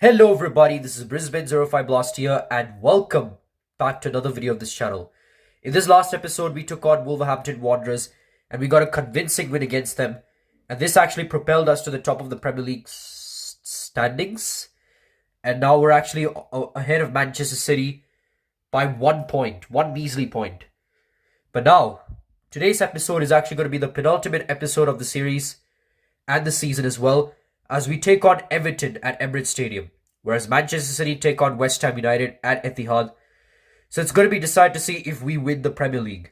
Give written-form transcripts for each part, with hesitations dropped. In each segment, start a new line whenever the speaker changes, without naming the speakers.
Hello everybody, this is Brisbane05 Blast here and welcome back to another video of this channel. In this last episode, we took on Wolverhampton Wanderers and we got a convincing win against them. And this actually propelled us to the top of the Premier League standings. And now we're actually ahead of Manchester City by 1 point, one measly point. But now, today's episode is actually going to be the penultimate episode of the series and the season as well, as we take on Everton at Emirates Stadium, whereas Manchester City take on West Ham United at Etihad. So it's going to be decided to see if we win the Premier League.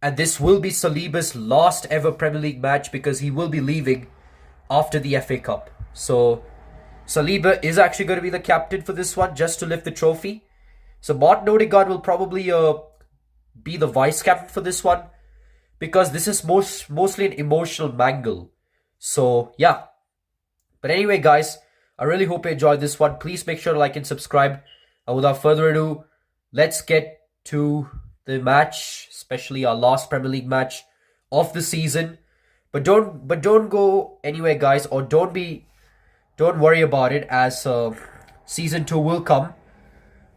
And this will be Saliba's last ever Premier League match because he will be leaving after the FA Cup. So Saliba is actually going to be the captain for this one, just to lift the trophy. So Martin Odegaard will probably be the vice captain for this one, because this is mostly an emotional mangle. So yeah. But anyway, guys, I really hope you enjoyed this one. Please make sure to like and subscribe. And without further ado, let's get to the match, especially our last Premier League match of the season. But don't go anywhere, guys, or don't worry about it, as season 2 will come.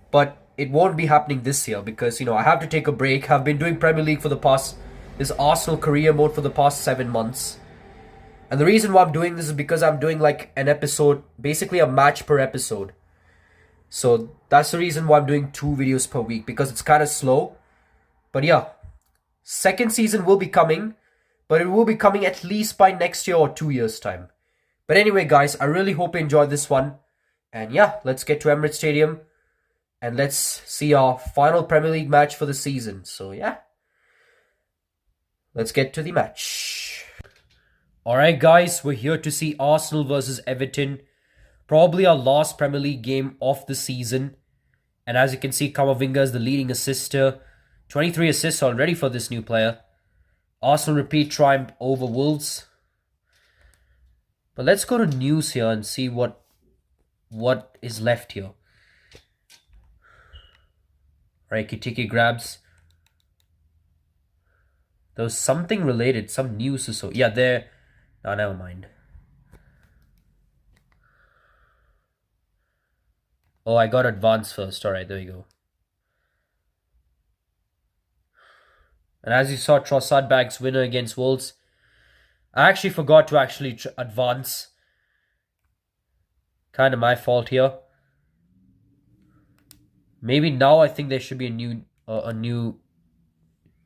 But it won't be happening this year because, I have to take a break. I've been doing Premier League for this Arsenal career mode for the past 7 months. And the reason why I'm doing this is because I'm doing like an episode, basically a match per episode. So that's the reason why I'm doing 2 videos per week, because it's kind of slow. But yeah, second season will be coming, but it will be coming at least by next year or 2 years time. But anyway, guys, I really hope you enjoyed this one. And yeah, let's get to Emirates Stadium and let's see our final Premier League match for the season. So yeah, let's get to the match. Alright guys, we're here to see Arsenal versus Everton. Probably our last Premier League game of the season. And as you can see, Kamavinga is the leading assister. 23 assists already for this new player. Arsenal repeat triumph over Wolves. But let's go to news here and see what is left here. Right, Kitiki grabs. There was something related, some news or so. Yeah, there. No, never mind. Oh, I got advanced first. Alright, there we go. And as you saw, Trossard bags winner against Wolves. I actually forgot to advance. Kind of my fault here. Maybe now I think there should be a new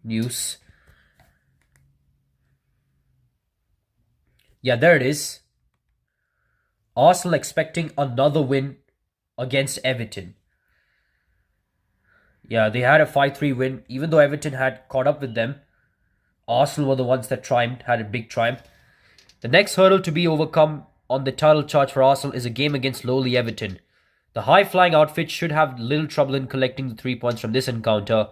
news. Yeah, there it is. Arsenal expecting another win against Everton. Yeah, they had a 5-3 win. Even though Everton had caught up with them, Arsenal were the ones that triumphed, had a big triumph. The next hurdle to be overcome on the title charge for Arsenal is a game against lowly Everton. The high-flying outfit should have little trouble in collecting the 3 points from this encounter.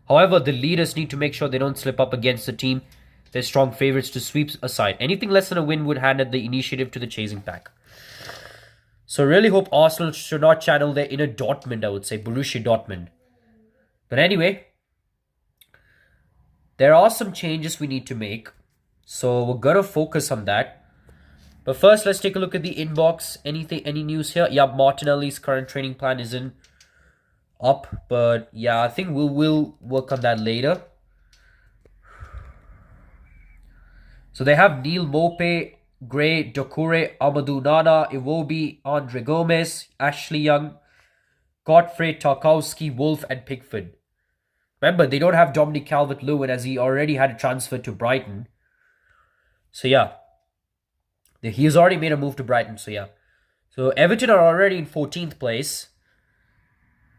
However, the leaders need to make sure they don't slip up against the team they're strong favourites to sweep aside. Anything less than a win would hand the initiative to the chasing pack. So really hope Arsenal should not channel their inner Dortmund, I would say, Borussia Dortmund. But anyway, there are some changes we need to make. So we're going to focus on that. But first, let's take a look at the inbox. Any news here? Yeah, Martinelli's current training plan isn't up. But yeah, I think we'll work on that later. So they have Neil Mope, Gray, Dokure, Amadou Nana, Iwobi, Andre Gomez, Ashley Young, Godfrey, Tarkowski, Wolf, and Pickford. Remember, they don't have Dominic Calvert-Lewin as he already had a transfer to Brighton. So yeah, he has already made a move to Brighton. So yeah, so Everton are already in 14th place.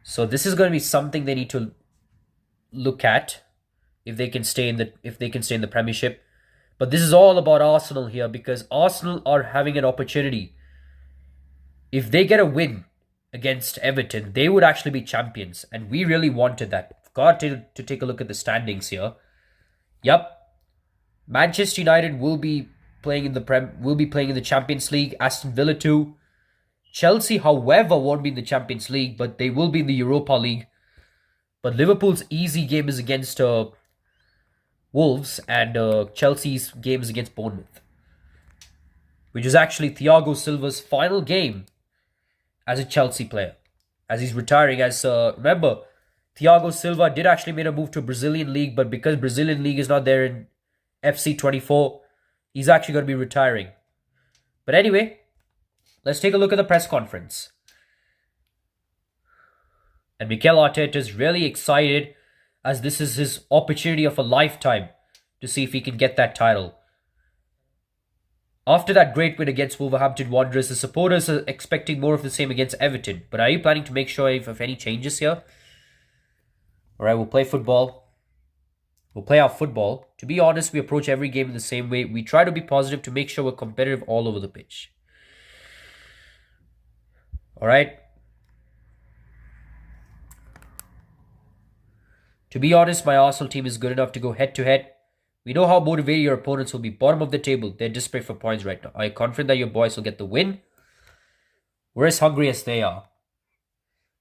So this is going to be something they need to look at if they can stay in the Premiership. But this is all about Arsenal here, because Arsenal are having an opportunity. If they get a win against Everton, they would actually be champions. And we really wanted that. Got to take a look at the standings here. Yep. Manchester United will be playing in the Champions League. Aston Villa too. Chelsea, however, won't be in the Champions League, but they will be in the Europa League. But Liverpool's easy game is against Wolves, and Chelsea's game is against Bournemouth, which is actually Thiago Silva's final game as a Chelsea player, as he's retiring. As remember, Thiago Silva did actually make a move to Brazilian League, but because Brazilian League is not there in FC24, he's actually going to be retiring. But anyway, let's take a look at the press conference. And Mikel Arteta is really excited, as this is his opportunity of a lifetime to see if he can get that title. After that great win against Wolverhampton Wanderers, the supporters are expecting more of the same against Everton. But are you planning to make sure of any changes here? Alright, we'll play football. We'll play our football. To be honest, we approach every game in the same way. We try to be positive to make sure we're competitive all over the pitch. Alright. To be honest, my Arsenal team is good enough to go head-to-head. We know how motivated your opponents will be. Bottom of the table, they're desperate for points right now. Are you confident that your boys will get the win? We're as hungry as they are.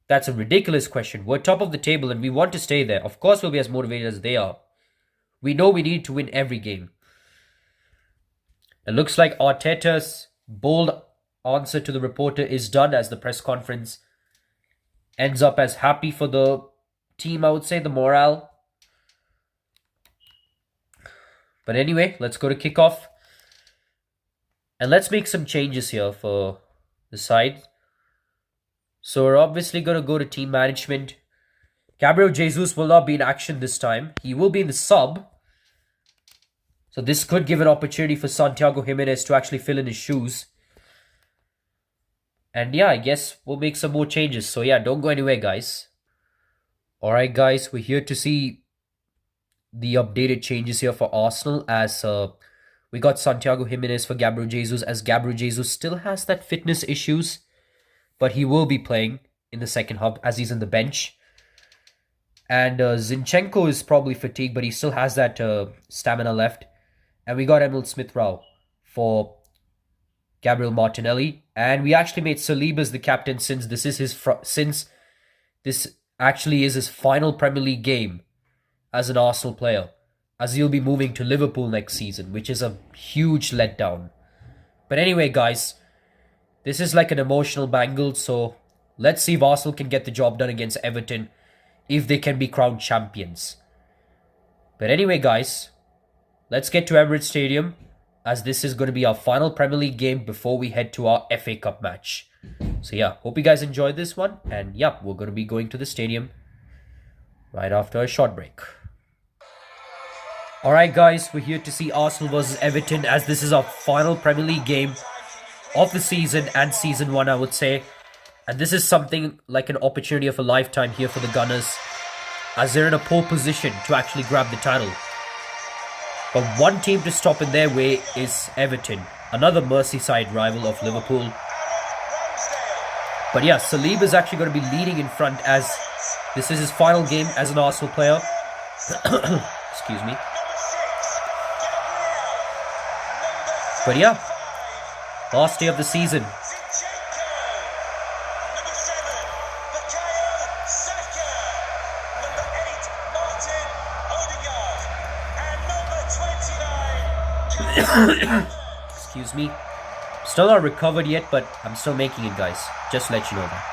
That's a ridiculous question. We're top of the table and we want to stay there. Of course we'll be as motivated as they are. We know we need to win every game. It looks like Arteta's bold answer to the reporter is done, as the press conference ends up as happy for the team, I would say, the morale. But anyway, let's go to kickoff. And let's make some changes here for the side. So we're obviously going to go to team management. Gabriel Jesus will not be in action this time. He will be in the sub. So this could give an opportunity for Santiago Jimenez to actually fill in his shoes. And yeah, I guess we'll make some more changes. So yeah, don't go anywhere, guys. Alright, guys, we're here to see the updated changes here for Arsenal, as we got Santiago Jimenez for Gabriel Jesus, as Gabriel Jesus still has that fitness issues, but he will be playing in the second half as he's on the bench. And Zinchenko is probably fatigued, but he still has that stamina left. And we got Emil Smith-Rowe for Gabriel Martinelli, and we actually made Saliba as the captain, since this is this actually is his final Premier League game as an Arsenal player, as he'll be moving to Liverpool next season, which is a huge letdown. But anyway, guys, this is like an emotional bangle, so let's see if Arsenal can get the job done against Everton, if they can be crowned champions. But anyway, guys, let's get to Emirates Stadium, as this is going to be our final Premier League game before we head to our FA Cup match. So yeah, hope you guys enjoyed this one, and yeah, we're going to be going to the stadium right after a short break. Alright guys, we're here to see Arsenal versus Everton, as this is our final Premier League game of the season and Season 1, I would say. And this is something like an opportunity of a lifetime here for the Gunners, as they're in a pole position to actually grab the title. But one team to stop in their way is Everton, another Merseyside rival of Liverpool. But yeah, Saliba is actually going to be leading in front, as this is his final game as an Arsenal player. Excuse me. But yeah, last day of the season. Excuse me. Still not recovered yet, but I'm still making it, guys. Just to let you know that.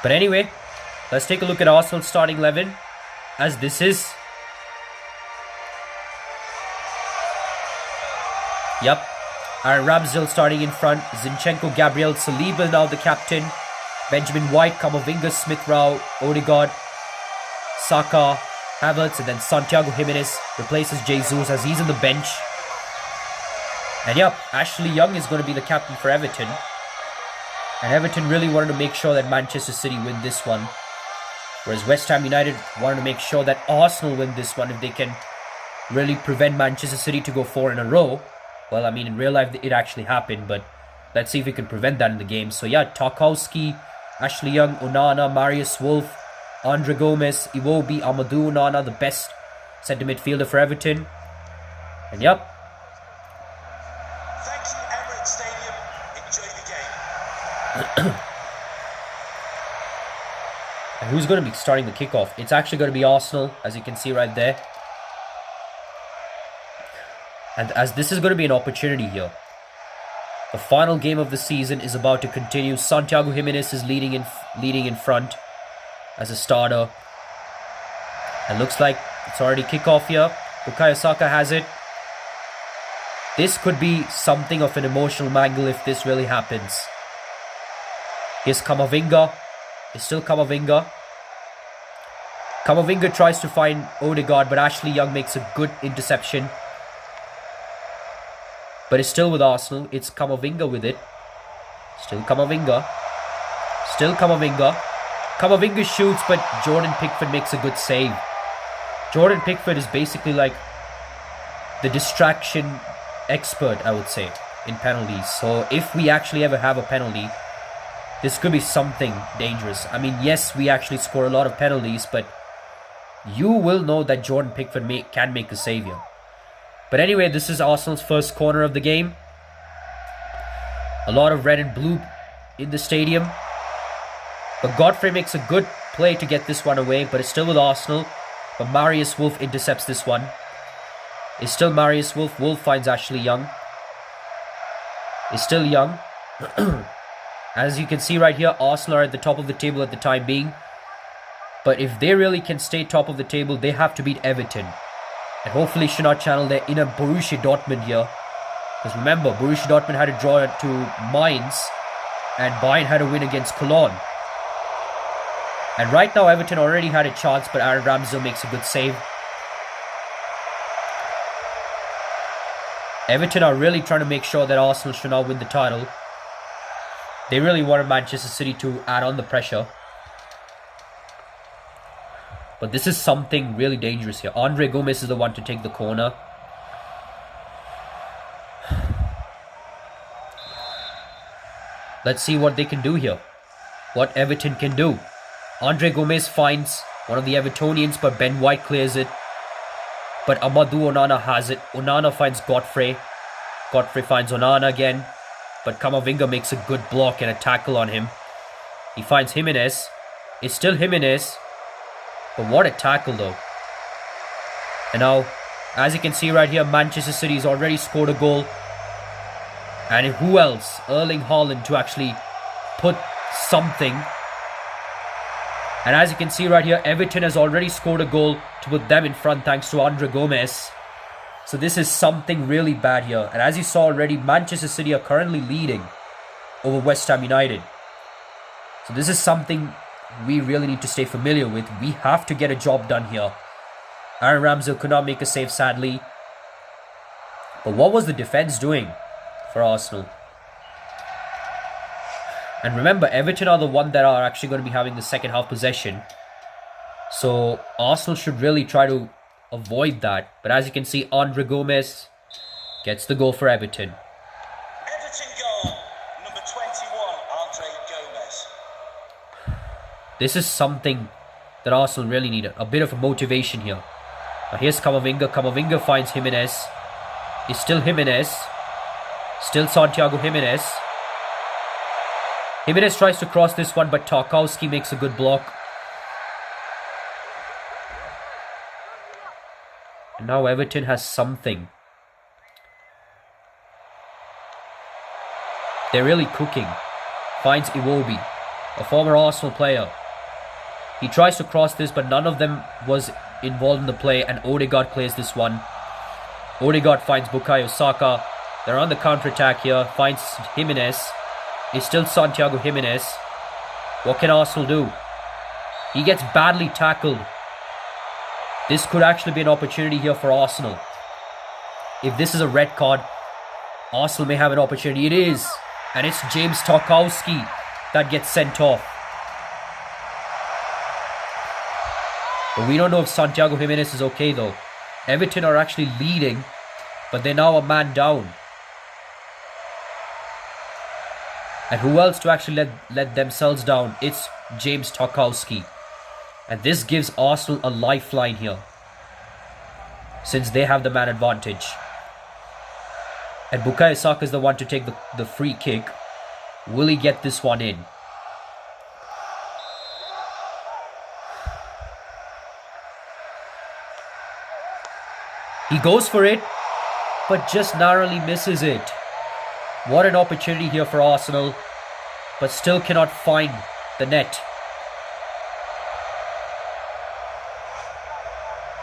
But anyway, let's take a look at Arsenal's starting 11, as this is... Yep, Aaron Ramsdale starting in front. Zinchenko, Gabriel, Saliba now the captain. Benjamin White, Camavinga, Smith-Rowe, Odegaard, Saka, Havertz, and then Santiago Jimenez replaces Jesus as he's on the bench. And yep, Ashley Young is going to be the captain for Everton. And Everton really wanted to make sure that Manchester City win this one, whereas West Ham United wanted to make sure that Arsenal win this one if they can really prevent Manchester City to go 4 in a row. Well, I mean, in real life, it actually happened, but let's see if we can prevent that in the game. So yeah, Tarkowski, Ashley Young, Onana, Marius Wolf, Andre Gomez, Iwobi, Amadou Onana, the best centre midfielder for Everton. And yep.
Thank you, Emirates Stadium. Enjoy the game.
And who's going to be starting the kickoff? It's actually going to be Arsenal, as you can see right there. And as this is going to be an opportunity here. The final game of the season is about to continue. Santiago Jimenez is leading in front as a starter. And looks like it's already kickoff here. Bukayo Saka has it. This could be something of an emotional mangle if this really happens. Here's Camavinga. It's still Camavinga. Camavinga tries to find Odegaard, but Ashley Young makes a good interception. But it's still with Arsenal. It's Camavinga with it. Still Camavinga. Still Camavinga. Camavinga shoots, but Jordan Pickford makes a good save. Jordan Pickford is basically like the distraction expert, I would say, in penalties. So if we actually ever have a penalty, this could be something dangerous. I mean, yes, we actually score a lot of penalties, but you will know that Jordan Pickford can make a save here. But anyway, this is Arsenal's first corner of the game. A lot of red and blue in the stadium. But Godfrey makes a good play to get this one away, but it's still with Arsenal. But Marius Wolf intercepts this one. It's still Marius Wolf. Wolf finds Ashley Young. It's still Young. As you can see right here, Arsenal are at the top of the table at the time being. But if they really can stay top of the table, they have to beat Everton. And hopefully should not channel their inner Borussia Dortmund here. Because remember, Borussia Dortmund had a draw to Mainz. And Bayern had a win against Cologne. And right now, Everton already had a chance, but Aaron Ramsdale makes a good save. Everton are really trying to make sure that Arsenal should not win the title. They really wanted Manchester City to add on the pressure. But this is something really dangerous here. Andre Gomez is the one to take the corner. Let's see what they can do here. What Everton can do. Andre Gomez finds one of the Evertonians, but Ben White clears it. But Amadou Onana has it. Onana finds Godfrey. Godfrey finds Onana again. But Camavinga makes a good block and a tackle on him. He finds Jimenez. It's still Jimenez. But what a tackle though. And now, as you can see right here, Manchester City has already scored a goal. And who else? Erling Haaland to actually put something. And as you can see right here, Everton has already scored a goal to put them in front thanks to Andre Gomez. So this is something really bad here. And as you saw already, Manchester City are currently leading over West Ham United. So this is something we really need to stay familiar with. We have to get a job done here. Aaron Ramsdale could not make a save, sadly. But what was the defense doing for Arsenal? And remember, Everton are the one that are actually going to be having the second half possession. So Arsenal should really try to avoid that. But as you can see, Andre Gomez gets the goal for Everton.
Everton goal, number 21, Andre Gomez.
This is something that Arsenal really needed. A bit of a motivation here. Now here's Camavinga. Camavinga finds Jimenez. It's still Jimenez. Still Santiago Jimenez. Jimenez tries to cross this one, but Tarkowski makes a good block. And now Everton has something. They're really cooking. Finds Iwobi, a former Arsenal player. He tries to cross this, but none of them was involved in the play, and Odegaard clears this one. Odegaard finds Bukayo Saka. They're on the counter-attack here. Finds Jimenez. It's still Santiago Jimenez. What can Arsenal do? He gets badly tackled. This could actually be an opportunity here for Arsenal. If this is a red card, Arsenal may have an opportunity. It is. And it's James Tarkowski that gets sent off. But we don't know if Santiago Jimenez is okay though. Everton are actually leading, but they're now a man down. And who else to actually let themselves down? It's James Tarkowski. And this gives Arsenal a lifeline here, since they have the man advantage. And Bukayo Saka is the one to take the free kick. Will he get this one in? He goes for it, but just narrowly misses it. What an opportunity here for Arsenal, but still cannot find the net.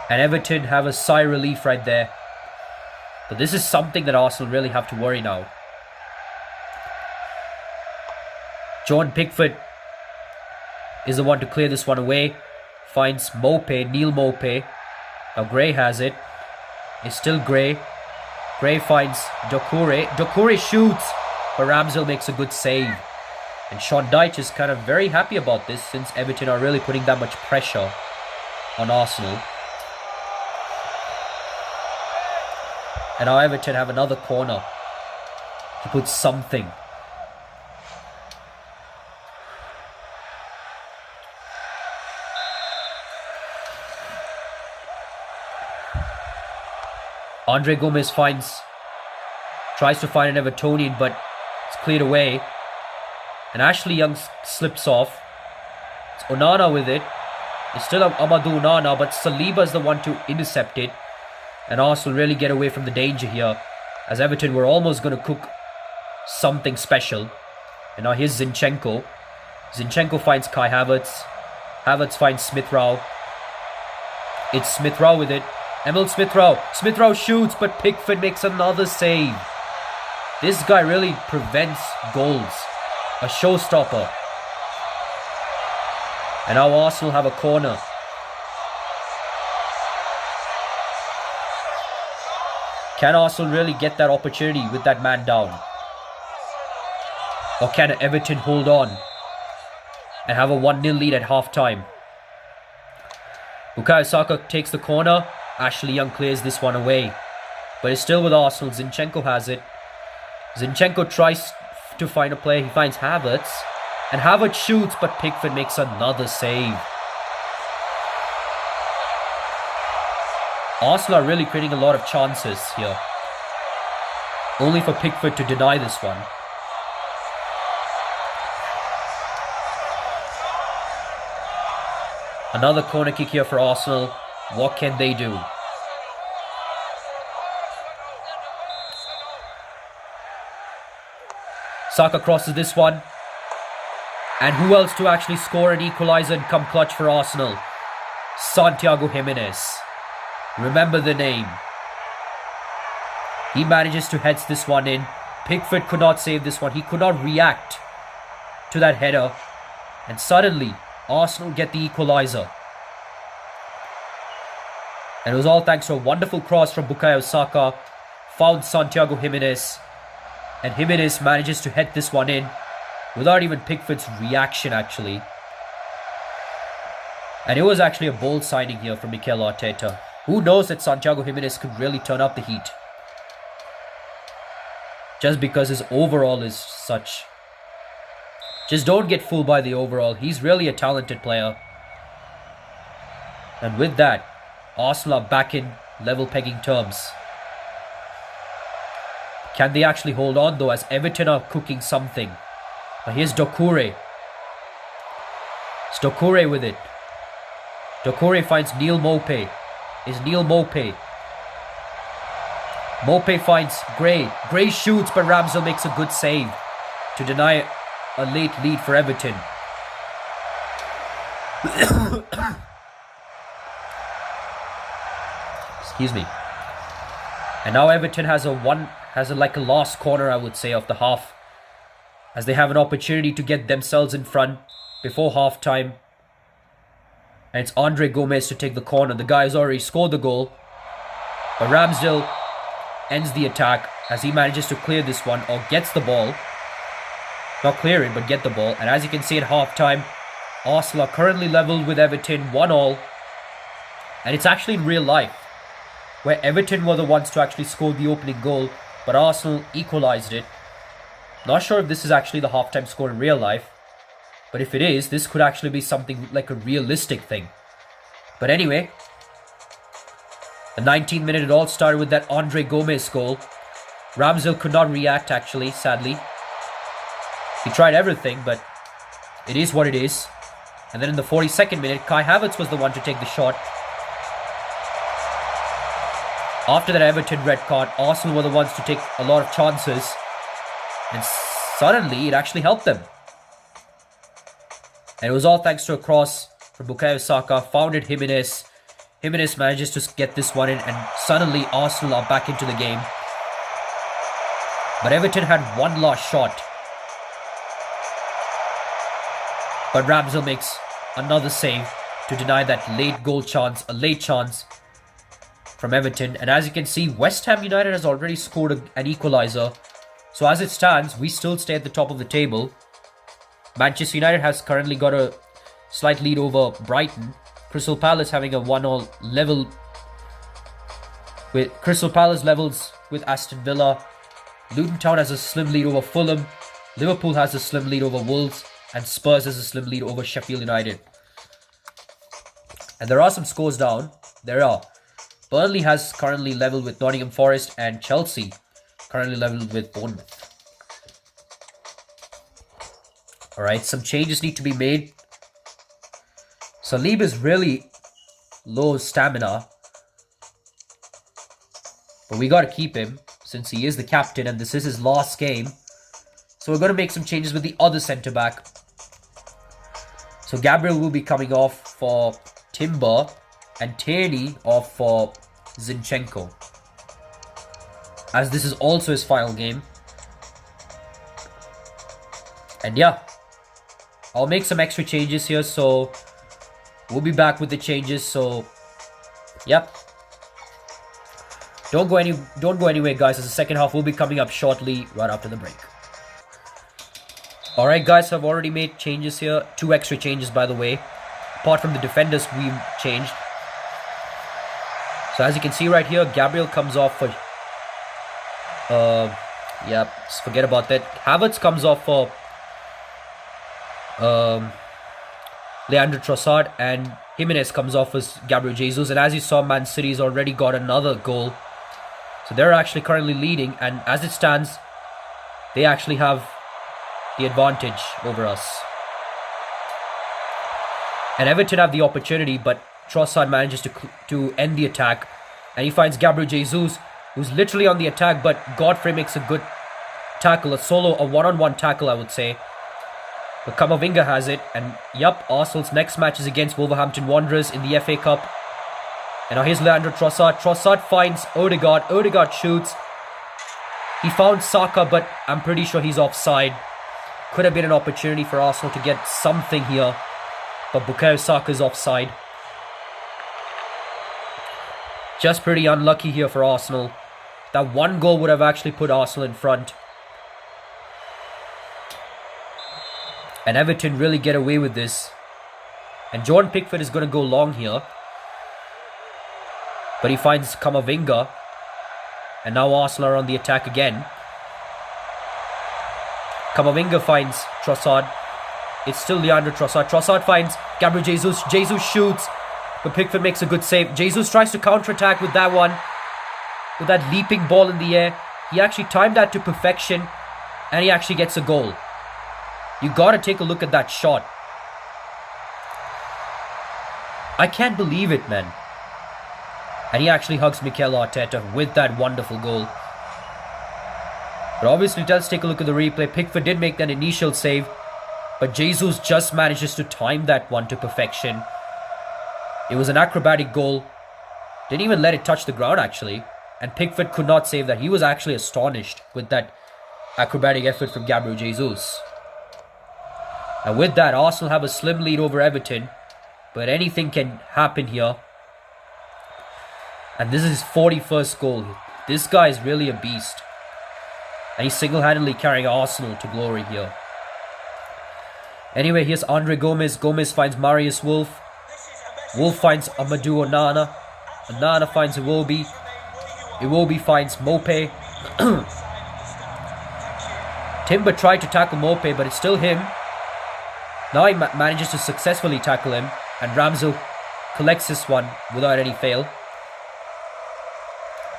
And Everton have a sigh of relief right there. But this is something that Arsenal really have to worry now. John Pickford is the one to clear this one away. Finds Neil Mope. Now Gray has it. It's still Gray. Gray finds Doucouré. Doucouré shoots, but Ramsdale makes a good save. And Sean Dyche is kind of very happy about this, since Everton are really putting that much pressure on Arsenal. And now Everton have another corner to put something. Andre Gomez tries to find an Evertonian, but it's cleared away. And Ashley Young slips off. It's Onana with it. It's still Amadou Onana, but Saliba is the one to intercept it. And Arsenal really get away from the danger here, as Everton were almost going to cook something special. And now here's Zinchenko. Zinchenko finds Kai Havertz. Havertz finds Smith Rowe. It's Smith Rowe with it. Emil Smith Rowe. Smith Rowe shoots, but Pickford makes another save. This guy really prevents goals. A showstopper. And now Arsenal have a corner. Can Arsenal really get that opportunity with that man down? Or can Everton hold on and have a 1-0 lead at half-time? Bukayo Saka takes the corner. Ashley Young clears this one away. But it's still with Arsenal. Zinchenko has it. Zinchenko tries to find a play. He finds Havertz. And Havertz shoots, but Pickford makes another save. Arsenal are really creating a lot of chances here. Only for Pickford to deny this one. Another corner kick here for Arsenal. What can they do? Saka crosses this one. And who else to actually score an equaliser and come clutch for Arsenal? Santiago Jimenez. Remember the name. He manages to head this one in. Pickford could not save this one. He could not react to that header. And suddenly, Arsenal get the equaliser. And it was all thanks to a wonderful cross from Bukayo Saka. Found Santiago Jimenez. And Jimenez manages to head this one in without even Pickford's reaction, actually. And it was actually a bold signing here from Mikel Arteta. Who knows that Santiago Jimenez could really turn up the heat? Just because his overall is such. Just don't get fooled by the overall. He's really a talented player. And with that, Arsenal are back in level pegging terms. Can they actually hold on though, as Everton are cooking something? Now here's Doucouré. It's Doucouré with it. Doucouré finds Neil Mope. Is Neil Mope. Mope finds Gray. Gray shoots, but Ramsdale makes a good save to deny a late lead for Everton. Excuse me. And now Everton has a last corner, I would say, of the half, as they have an opportunity to get themselves in front before half time. And it's Andre Gomez to take the corner. The guy has already scored the goal. But Ramsdale ends the attack as he manages to clear this one, or gets the ball. Not clear it, but get the ball. And as you can see at half time, Arsenal are currently leveled with Everton 1-1. And it's actually in real life, where Everton were the ones to actually score the opening goal, but Arsenal equalised it. Not sure if this is actually the halftime score in real life, but if it is, this could actually be something like a realistic thing. But anyway, the 19th minute, it all started with that Andre Gomez goal. Ramsdale could not react, actually, sadly. He tried everything, but it is what it is. And then in the 42nd minute, Kai Havertz was the one to take the shot. After that Everton red card, Arsenal were the ones to take a lot of chances. And suddenly, it actually helped them. And it was all thanks to a cross from Bukayo Saka. Founded Jimenez. Jimenez manages to get this one in. And suddenly, Arsenal are back into the game. But Everton had one last shot. But Ramsdale makes another save to deny that late goal chance, a late chance from Everton. And as you can see, West Ham United has already scored an equaliser. So as it stands, we still stay at the top of the table. Manchester United has currently got a slight lead over Brighton. Crystal Palace having a 1-1 level with Crystal Palace levels with Aston Villa. Luton Town has a slim lead over Fulham. Liverpool has a slim lead over Wolves. And Spurs has a slim lead over Sheffield United. And there are some scores down. There are. Burnley has currently leveled with Nottingham Forest, and Chelsea currently leveled with Bournemouth. Alright, some changes need to be made. Saliba is really low stamina. But we got to keep him since he is the captain and this is his last game. So we're going to make some changes with the other centre-back. So Gabriel will be coming off for Timber and Tierney off for Zinchenko, as this is also his final game. And yeah, I'll make some extra changes here, so we'll be back with the changes. So yep, don't go anywhere guys, as the second half will be coming up shortly right after the break. Alright guys, so I've already made changes here. 2 extra changes by the way. Apart from the defenders we changed. So as you can see right here, Gabriel comes off for... yeah, forget about that. Havertz comes off for... Leandro Trossard, and Jimenez comes off as Gabriel Jesus. And as you saw, Man City's already got another goal. So they're actually currently leading, and as it stands, they actually have the advantage over us. And Everton have the opportunity, but Trossard manages to end the attack, and he finds Gabriel Jesus, who's literally on the attack, but Godfrey makes a good tackle, a one-on-one tackle I would say. But Camavinga has it, and yup, Arsenal's next match is against Wolverhampton Wanderers in the FA Cup. And now here's Leandro Trossard. Trossard finds Odegaard. Odegaard shoots. He found Saka, but I'm pretty sure he's offside. Could have been an opportunity for Arsenal to get something here, but Bukayo Saka is offside. Just pretty unlucky here for Arsenal. That one goal would have actually put Arsenal in front. And Everton really get away with this. And Jordan Pickford is going to go long here. But he finds Camavinga. And now Arsenal are on the attack again. Camavinga finds Trossard. It's still Leandro Trossard. Trossard finds Gabriel Jesus. Jesus shoots, but Pickford makes a good save. Jesus tries to counter-attack with that one. With that leaping ball in the air. He actually timed that to perfection. And he actually gets a goal. You gotta take a look at that shot. I can't believe it, man. And he actually hugs Mikel Arteta with that wonderful goal. But obviously, let's take a look at the replay. Pickford did make that initial save, but Jesus just manages to time that one to perfection. It was an acrobatic goal. Didn't even let it touch the ground, actually. And Pickford could not save that. He was actually astonished with that acrobatic effort from Gabriel Jesus. And with that, Arsenal have a slim lead over Everton. But anything can happen here. And this is his 41st goal. This guy is really a beast. And he's single-handedly carrying Arsenal to glory here. Anyway, here's Andre Gomez. Gomez finds Marius Wolf. Wolf finds Amadou Onana. Onana finds Iwobi. Iwobi finds Mope. Timber tried to tackle Mope, but it's still him. Now he manages to successfully tackle him. And Ramsdale collects this one without any fail.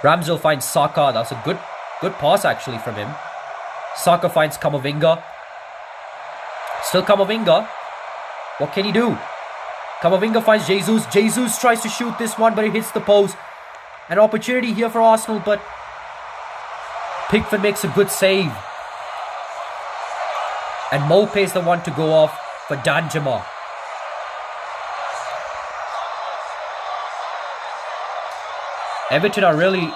Ramsdale finds Saka. That's a good pass actually from him. Saka finds Camavinga. Still Camavinga. What can he do? Camavinga finds Jesus. Jesus tries to shoot this one, but it hits the post. An opportunity here for Arsenal, but Pickford makes a good save. And Mope is the one to go off for Danjuma. Everton are really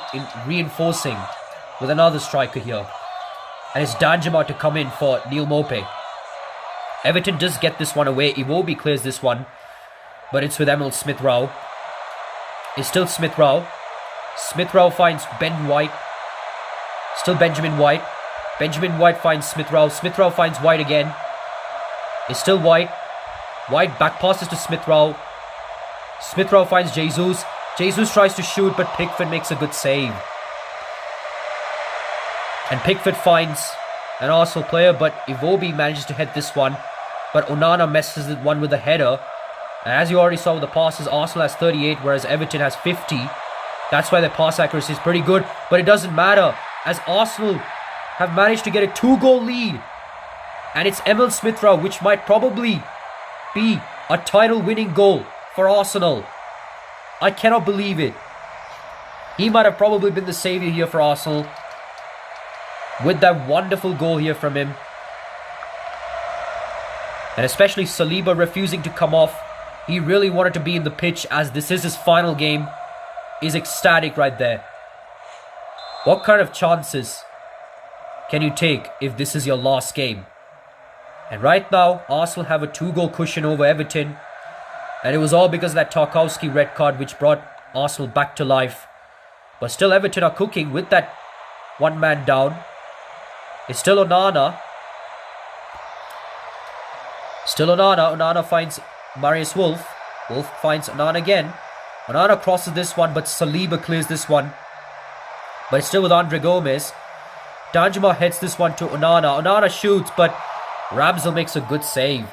reinforcing with another striker here. And it's Danjuma to come in for Neil Mope. Everton does get this one away. Iwobi clears this one. But it's with Emil Smith-Rowe. It's still Smith-Rowe. Smith-Rowe finds Ben White. Still Benjamin White. Benjamin White finds Smith-Rowe. Smith-Rowe finds White again. It's still White. White back passes to Smith-Rowe. Smith-Rowe finds Jesus. Jesus tries to shoot, but Pickford makes a good save. And Pickford finds an Arsenal player, but Iwobi manages to hit this one. But Onana messes it one with a header. And as you already saw with the passes, Arsenal has 38, whereas Everton has 50. That's why their pass accuracy is pretty good. But it doesn't matter, as Arsenal have managed to get a 2-goal lead. And it's Emil Smith-Rowe, which might probably be a title-winning goal for Arsenal. I cannot believe it. He might have probably been the saviour here for Arsenal, with that wonderful goal here from him. And especially Saliba refusing to come off. He really wanted to be in the pitch, as this is his final game. He's ecstatic right there. What kind of chances can you take if this is your last game? And right now, Arsenal have a 2-goal cushion over Everton. And it was all because of that Tarkowski red card, which brought Arsenal back to life. But still, Everton are cooking with that one man down. It's still Onana. Still Onana. Onana finds Marius Wolf. Wolf finds Onana again. Onana crosses this one, but Saliba clears this one. But it's still with Andre Gomez. Danjuma heads this one to Onana. Onana shoots, but Ramsdale makes a good save.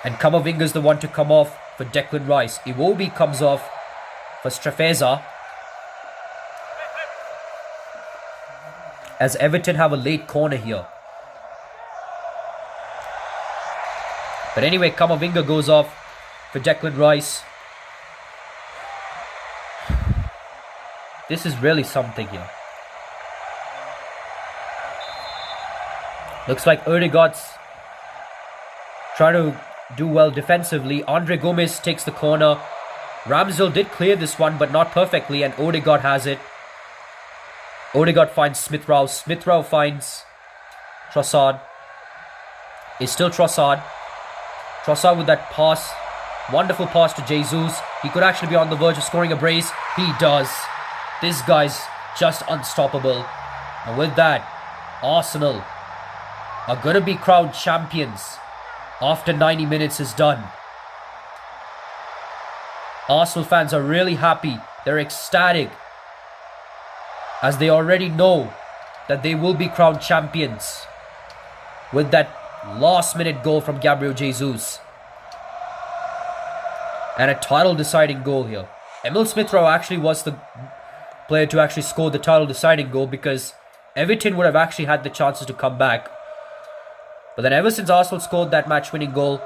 And Kamavinga's the one to come off for Declan Rice. Iwobi comes off for Strefeza. As Everton have a late corner here. But anyway, Kamavinga goes off for Declan Rice. This is really something here. Looks like Odegaard's trying to do well defensively. Andre Gomez takes the corner. Ramsdale did clear this one, but not perfectly, and Odegaard has it. Odegaard finds Smith-Rowe. Smith-Rowe finds Trossard. It's still Trossard. Trossard with that pass. Wonderful pass to Jesus. He could actually be on the verge of scoring a brace. He does. This guy's just unstoppable. And with that, Arsenal are going to be crowned champions after 90 minutes is done. Arsenal fans are really happy. They're ecstatic, as they already know that they will be crowned champions with that last minute goal from Gabriel Jesus. And a title deciding goal here. Emil Smith-Rowe actually was the player to actually score the title deciding goal, because Everton would have actually had the chances to come back. But then ever since Arsenal scored that match winning goal,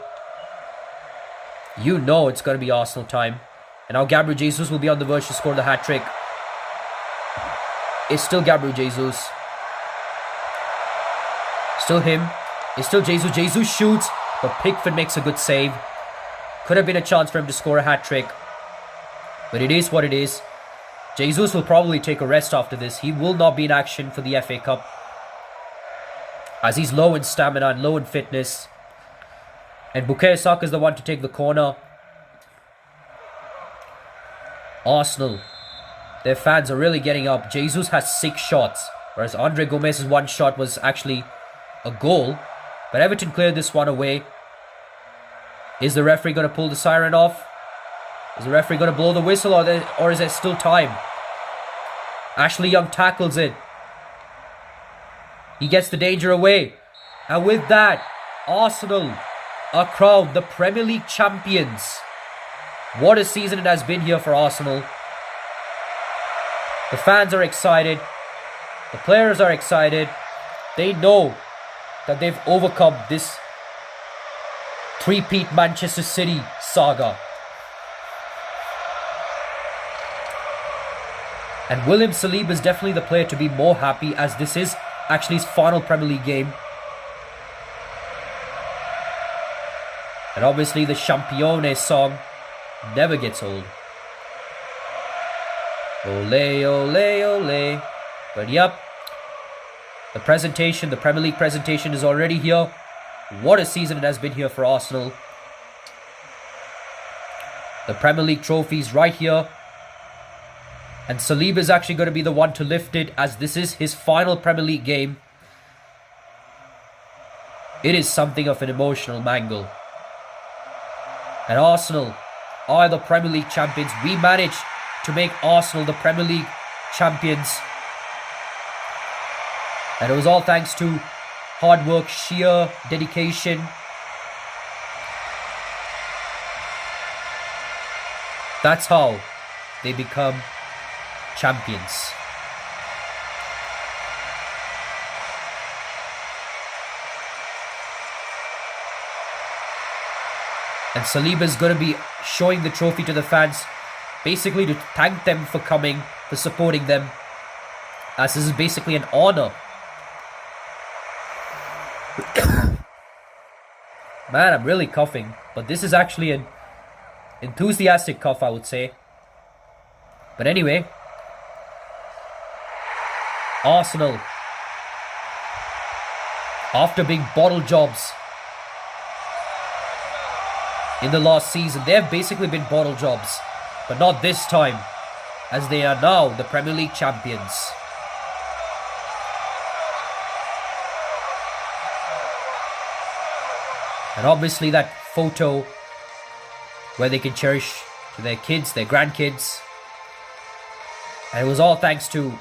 you know it's going to be Arsenal time. And now Gabriel Jesus will be on the verge to score the hat-trick. It's still Gabriel Jesus. Still him. It's still Jesus. Jesus shoots, but Pickford makes a good save. Could have been a chance for him to score a hat-trick. But it is what it is. Jesus will probably take a rest after this. He will not be in action for the FA Cup, as he's low in stamina and low in fitness. And Bukayo Saka is the one to take the corner. Arsenal, their fans are really getting up. Jesus has 6 shots, whereas Andre Gomez's 1 shot was actually a goal. But Everton cleared this one away. Is the referee going to pull the siren off? Is the referee going to blow the whistle, or is there still time? Ashley Young tackles it. He gets the danger away. And with that, Arsenal are crowned the Premier League champions. What a season it has been here for Arsenal. The fans are excited. The players are excited. They know that they've overcome this three-peat Manchester City saga. And William Saliba is definitely the player to be more happy, as this is actually his final Premier League game. And obviously the Champione song never gets old. Ole, ole, ole. But yep, the presentation, the Premier League presentation is already here. What a season it has been here for Arsenal. The Premier League trophies right here. And Saliba is actually going to be the one to lift it, as this is his final Premier League game. It is something of an emotional mangle. And Arsenal are the Premier League champions. We managed to make Arsenal the Premier League champions. And it was all thanks to hard work, sheer dedication. That's how they become champions. And Saliba is going to be showing the trophy to the fans, basically to thank them for coming, for supporting them, as this is basically an honor. Man, I'm really coughing, but this is actually an enthusiastic cough, I would say. But anyway, Arsenal, after being bottle jobs in the last season, they have basically been bottle jobs, but not this time, as they are now the Premier League champions. And obviously that photo where they can cherish to their kids, their grandkids. And it was all thanks to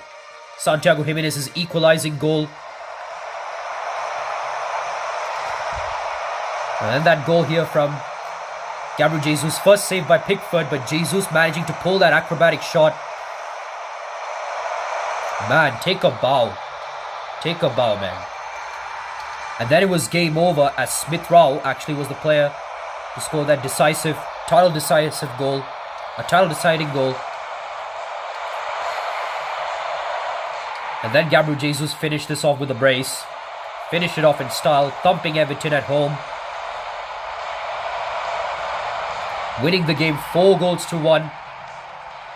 Santiago Jimenez's equalizing goal. And then that goal here from Gabriel Jesus, first saved by Pickford, but Jesus managing to pull that acrobatic shot. Man, take a bow. Take a bow, man. And then it was game over, as Smith Rowe actually was the player to score that title decisive goal. A title deciding goal. And then Gabriel Jesus finished this off with a brace. Finished it off in style, thumping Everton at home. Winning the game 4-1,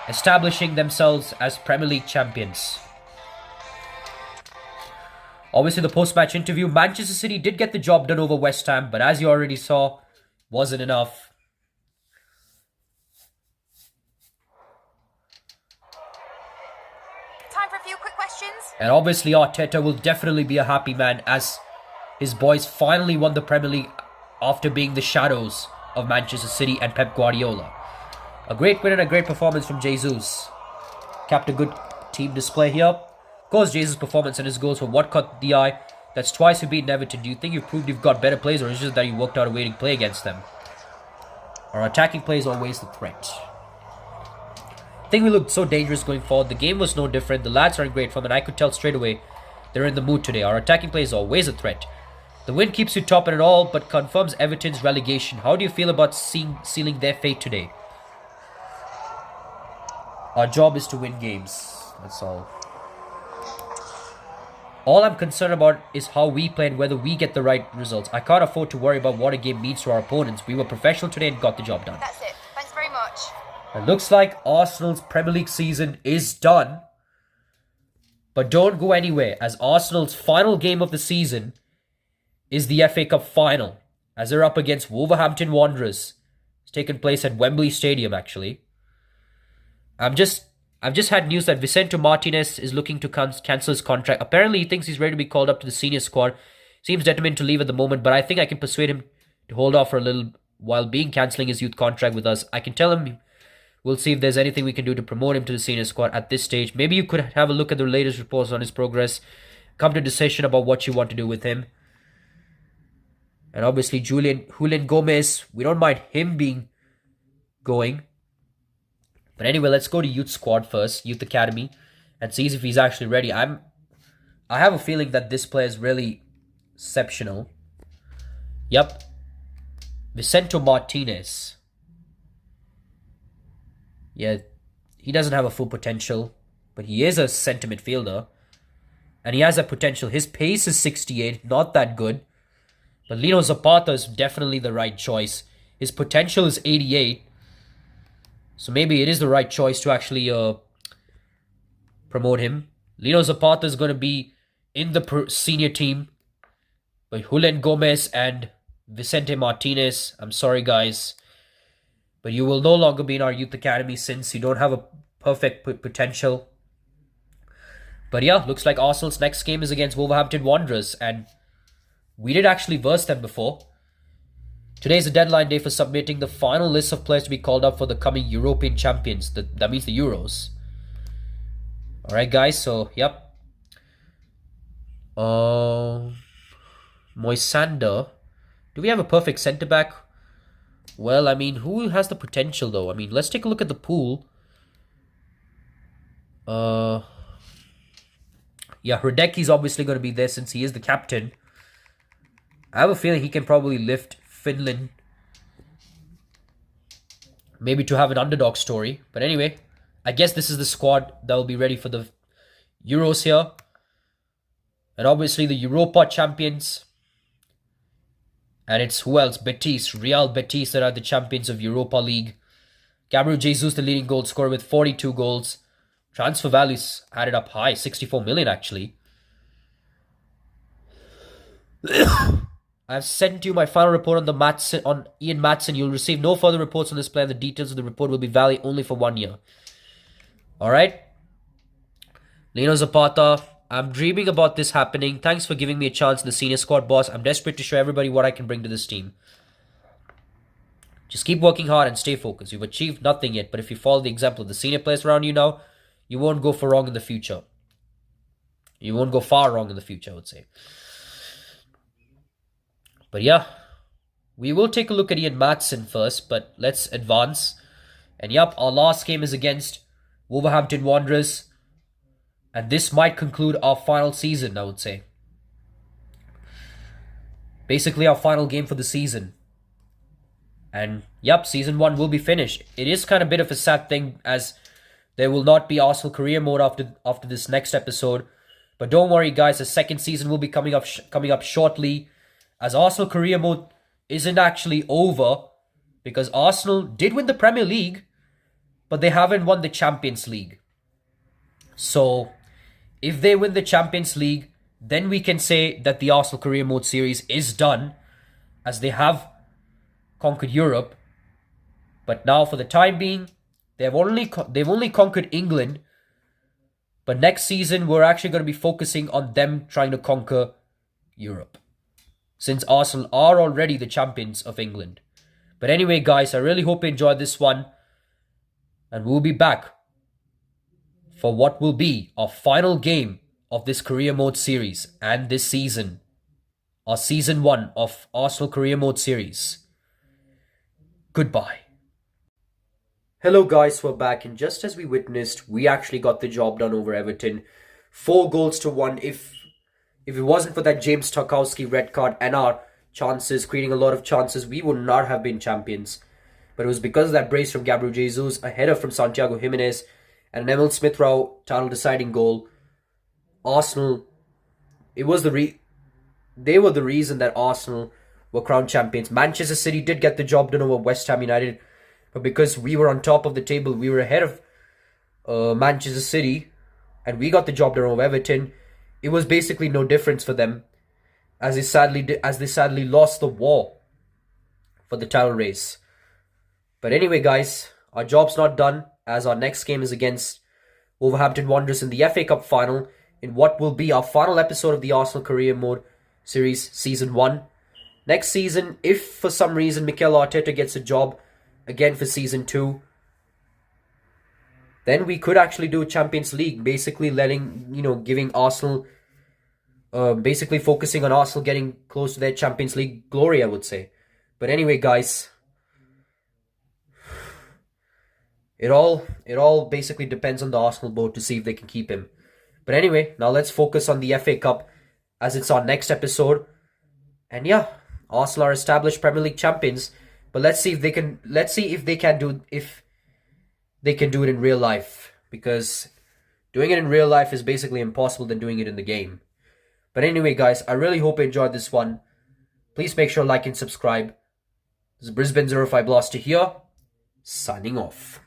establishing themselves as Premier League champions. Obviously, the post-match interview, Manchester City did get the job done over West Ham, but as you already saw, wasn't enough.
Time for a few quick questions.
And obviously, Arteta will definitely be a happy man, as his boys finally won the Premier League after being the shadows of Manchester City and Pep Guardiola. A great win and a great performance from Jesus. Capped a good team display here. Of course, Jesus' performance and his goals were what caught the eye. That's twice you've beaten Everton. Do you think you've proved you've got better players, or is it just that you worked out a way to play against them? Our attacking play is always the threat. I think we looked so dangerous going forward. The game was no different. The lads are in great form, and I could tell straight away they're in the mood today. Our attacking play is always a threat. The win keeps you top in it all, but confirms Everton's relegation. How do you feel about sealing their fate today? Our job is to win games. That's all. All I'm concerned about is how we play and whether we get the right results. I can't afford to worry about what a game means to our opponents. We were professional today and got the job done.
That's it. Thanks very much.
It looks like Arsenal's Premier League season is done. But don't go anywhere, as Arsenal's final game of the season is the FA Cup final, as they're up against Wolverhampton Wanderers. It's taken place at Wembley Stadium, actually. I've just had news that Vicente Martinez is looking to cancel his contract. Apparently, he thinks he's ready to be called up to the senior squad. Seems determined to leave at the moment, but I think I can persuade him to hold off for a little while cancelling his youth contract with us. I can tell him we'll see if there's anything we can do to promote him to the senior squad at this stage. Maybe you could have a look at the latest reports on his progress. Come to a decision about what you want to do with him. And obviously, Julian Gomez, we don't mind him going. But anyway, let's go to youth squad first, youth academy, and see if he's actually ready. I have a feeling that this player is really exceptional. Yep. Vicente Martinez. Yeah, he doesn't have a full potential, but he is a centre midfielder. And he has a potential. His pace is 68, not that good. But Lino Zapata is definitely the right choice. His potential is 88. So maybe it is the right choice to actually promote him. Lino Zapata is going to be in the senior team. But Julian Gomez and Vicente Martinez, I'm sorry guys, but you will no longer be in our youth academy since you don't have a perfect potential. But yeah, looks like Arsenal's next game is against Wolverhampton Wanderers, and we did actually verse them before. Today is the deadline day for submitting the final list of players to be called up for the coming European champions. That means the Euros. Alright guys, so yep. Moisander. Do we have a perfect centre-back? Well, I mean, who has the potential though? I mean, let's take a look at the pool. Yeah, Hradeki's obviously going to be there since he is the captain. I have a feeling he can probably lift Finland. Maybe to have an underdog story. But anyway, I guess this is the squad that will be ready for the Euros here. And obviously the Europa champions. And it's who else? Betis. Real Betis that are the champions of Europa League. Gabriel Jesus, the leading goal scorer with 42 goals. Transfer values added up high. 64 million actually. I've sent you my final report on Ian Maatsen. You'll receive no further reports on this player. The details of the report will be valid only for 1 year. Alright. Lino Zapata. I'm dreaming about this happening. Thanks for giving me a chance in the senior squad, boss. I'm desperate to show everybody what I can bring to this team. Just keep working hard and stay focused. You've achieved nothing yet, but if you follow the example of the senior players around you now, you won't go for wrong in the future. You won't go far wrong in the future, I would say. But yeah, we will take a look at Ian Maatsen first, but let's advance. And yep, our last game is against Wolverhampton Wanderers. And this might conclude our final season, I would say. Basically our final game for the season. And yep, season 1 will be finished. It is kind of a bit of a sad thing as there will not be Arsenal career mode after this next episode. But don't worry guys, the second season will be coming up shortly. As Arsenal career mode isn't actually over. Because Arsenal did win the Premier League. But they haven't won the Champions League. So if they win the Champions League, then we can say that the Arsenal career mode series is done. As they have conquered Europe. But now for the time being, they've only conquered England. But next season, we're actually going to be focusing on them trying to conquer Europe. Since Arsenal are already the champions of England. But anyway, guys, I really hope you enjoyed this one. And we'll be back for what will be our final game of this career mode series and this season. Our season 1 of Arsenal career mode series. Goodbye. Hello guys, we're back, and just as we witnessed, we actually got the job done over Everton. 4-1. If it wasn't for that James Tarkowski red card and our chances, creating a lot of chances, we would not have been champions. But it was because of that brace from Gabriel Jesus, a header from Santiago Jimenez, and an Emil Smith-Rowe title deciding goal. Arsenal, they were the reason that Arsenal were crowned champions. Manchester City did get the job done over West Ham United, but because we were on top of the table, we were ahead of Manchester City, and we got the job done over Everton. It was basically no difference for them, as they sadly lost the war for the title race. But anyway, guys, our job's not done, as our next game is against Wolverhampton Wanderers in the FA Cup final, in what will be our final episode of the Arsenal Career Mode Series Season 1. Next season, if for some reason Mikel Arteta gets a job again for Season 2, then we could actually do a Champions League, basically giving Arsenal, basically focusing on Arsenal getting close to their Champions League glory, I would say. But anyway, guys, it all basically depends on the Arsenal board to see if they can keep him. But anyway, now let's focus on the FA Cup, as it's our next episode. And yeah, Arsenal are established Premier League champions, but let's see if they can do it in real life, because doing it in real life is basically impossible than doing it in the game. But anyway, guys, I really hope you enjoyed this one. Please make sure to like and subscribe. This is Brisbane 05 Blaster here, signing off.